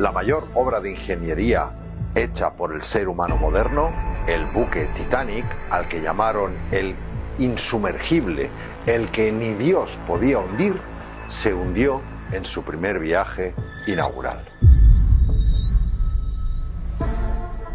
la mayor obra de ingeniería hecha por el ser humano moderno, el buque Titanic, al que llamaron el insumergible, el que ni Dios podía hundir, se hundió en su primer viaje inaugural.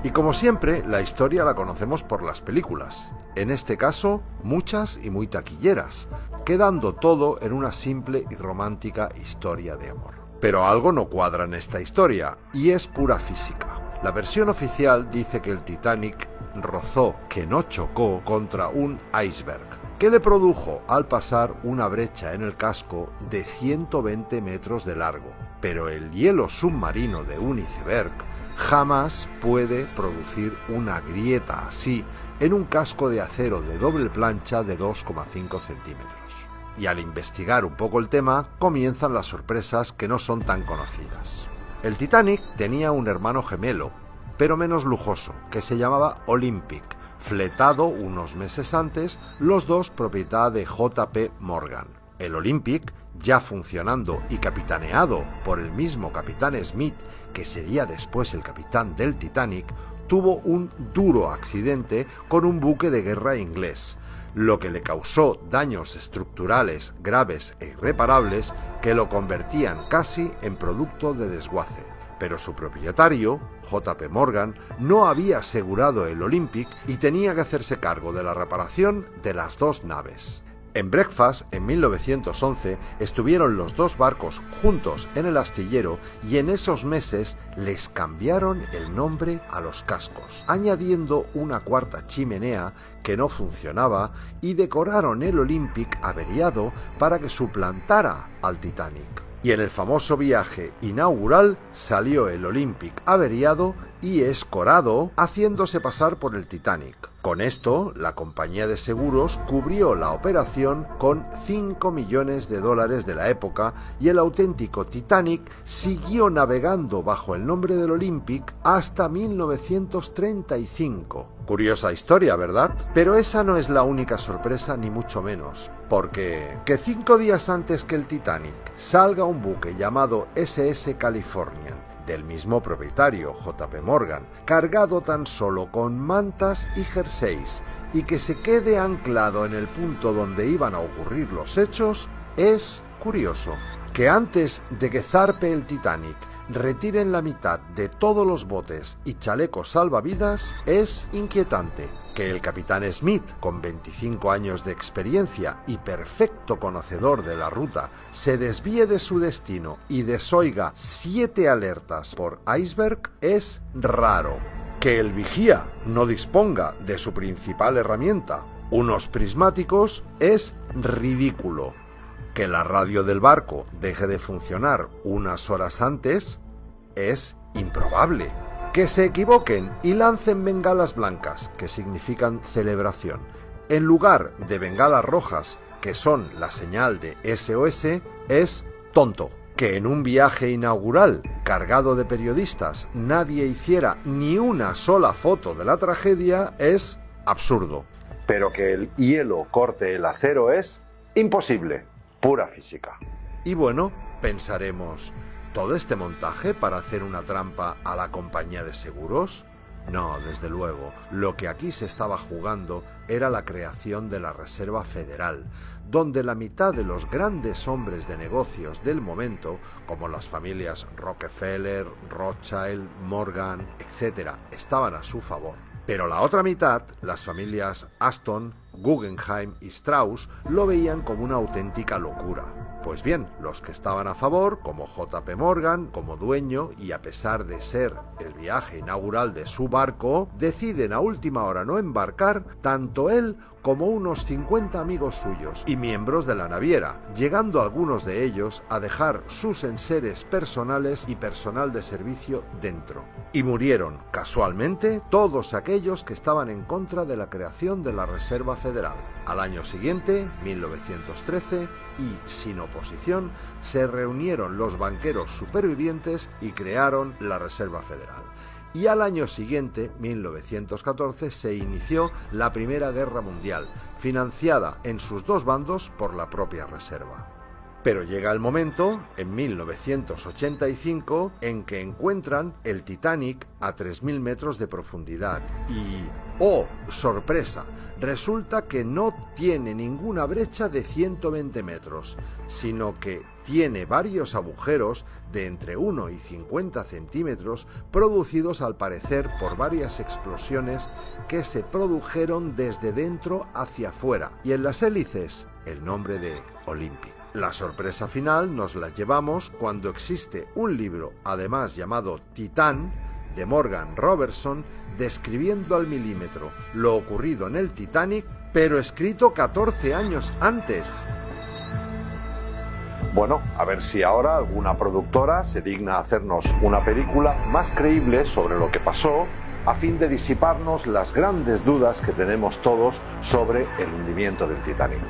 Y como siempre, la historia la conocemos por las películas, en este caso, muchas y muy taquilleras, quedando todo en una simple y romántica historia de amor. Pero algo no cuadra en esta historia, y es pura física. La versión oficial dice que el Titanic rozó, que no chocó, contra un iceberg, que le produjo al pasar una brecha en el casco de 120 metros de largo. Pero el hielo submarino de un iceberg jamás puede producir una grieta así en un casco de acero de doble plancha de 2,5 centímetros. Y al investigar un poco el tema, comienzan las sorpresas que no son tan conocidas. El Titanic tenía un hermano gemelo, pero menos lujoso, que se llamaba Olympic, fletado unos meses antes, los dos propiedad de J.P. Morgan. El Olympic, ya funcionando y capitaneado por el mismo capitán Smith, que sería después el capitán del Titanic, tuvo un duro accidente con un buque de guerra inglés, lo que le causó daños estructurales graves e irreparables que lo convertían casi en producto de desguace. Pero su propietario, J.P. Morgan, no había asegurado el Olympic y tenía que hacerse cargo de la reparación de las dos naves. En Belfast, en 1911, estuvieron los dos barcos juntos en el astillero y en esos meses les cambiaron el nombre a los cascos, añadiendo una cuarta chimenea que no funcionaba y decoraron el Olympic averiado para que suplantara al Titanic. Y en el famoso viaje inaugural salió el Olympic averiado y escorado, haciéndose pasar por el Titanic. Con esto, la compañía de seguros cubrió la operación con $5 millones de la época y el auténtico Titanic siguió navegando bajo el nombre del Olympic hasta 1935. Curiosa historia, ¿verdad? Pero esa no es la única sorpresa, ni mucho menos, porque 5 días antes que el Titanic salga un buque llamado SS Californian, del mismo propietario, J.P. Morgan, cargado tan solo con mantas y jerseys, y que se quede anclado en el punto donde iban a ocurrir los hechos, es curioso. Que antes de que zarpe el Titanic retiren la mitad de todos los botes y chalecos salvavidas es inquietante. Que el capitán Smith, con 25 años de experiencia y perfecto conocedor de la ruta, se desvíe de su destino y desoiga 7 alertas por iceberg es raro. Que el vigía no disponga de su principal herramienta, unos prismáticos, es ridículo. Que la radio del barco deje de funcionar unas horas antes es improbable. Que se equivoquen y lancen bengalas blancas, que significan celebración, en lugar de bengalas rojas, que son la señal de SOS, es tonto. Que en un viaje inaugural cargado de periodistas nadie hiciera ni una sola foto de la tragedia es absurdo. Pero que el hielo corte el acero es imposible, pura física. Y bueno, pensaremos, ¿todo este montaje para hacer una trampa a la compañía de seguros? No, desde luego. Lo que aquí se estaba jugando era la creación de la Reserva Federal, donde la mitad de los grandes hombres de negocios del momento, como las familias Rockefeller, Rothschild, Morgan, etc., estaban a su favor. Pero la otra mitad, las familias Aston, Guggenheim y Strauss, lo veían como una auténtica locura. Pues bien, los que estaban a favor, como J.P. Morgan, como dueño y a pesar de ser el viaje inaugural de su barco, deciden a última hora no embarcar tanto él como unos 50 amigos suyos y miembros de la naviera, llegando algunos de ellos a dejar sus enseres personales y personal de servicio dentro. Y murieron, casualmente, todos aquellos que estaban en contra de la creación de la Reserva Federal. Al año siguiente, 1913, y sin oposición, se reunieron los banqueros supervivientes y crearon la Reserva Federal. Y al año siguiente, 1914, se inició la Primera Guerra Mundial, financiada en sus dos bandos por la propia Reserva. Pero llega el momento, en 1985, en que encuentran el Titanic a 3.000 metros de profundidad y... ¡oh, sorpresa! Resulta que no tiene ninguna brecha de 120 metros, sino que tiene varios agujeros de entre 1 y 50 centímetros producidos al parecer por varias explosiones que se produjeron desde dentro hacia afuera, y en las hélices el nombre de Olympic. La sorpresa final nos la llevamos cuando existe un libro, además llamado Titán, de Morgan Robertson, describiendo al milímetro lo ocurrido en el Titanic, pero escrito 14 años antes. Bueno, a ver si ahora alguna productora se digna a hacernos una película más creíble sobre lo que pasó, a fin de disiparnos las grandes dudas que tenemos todos sobre el hundimiento del Titanic.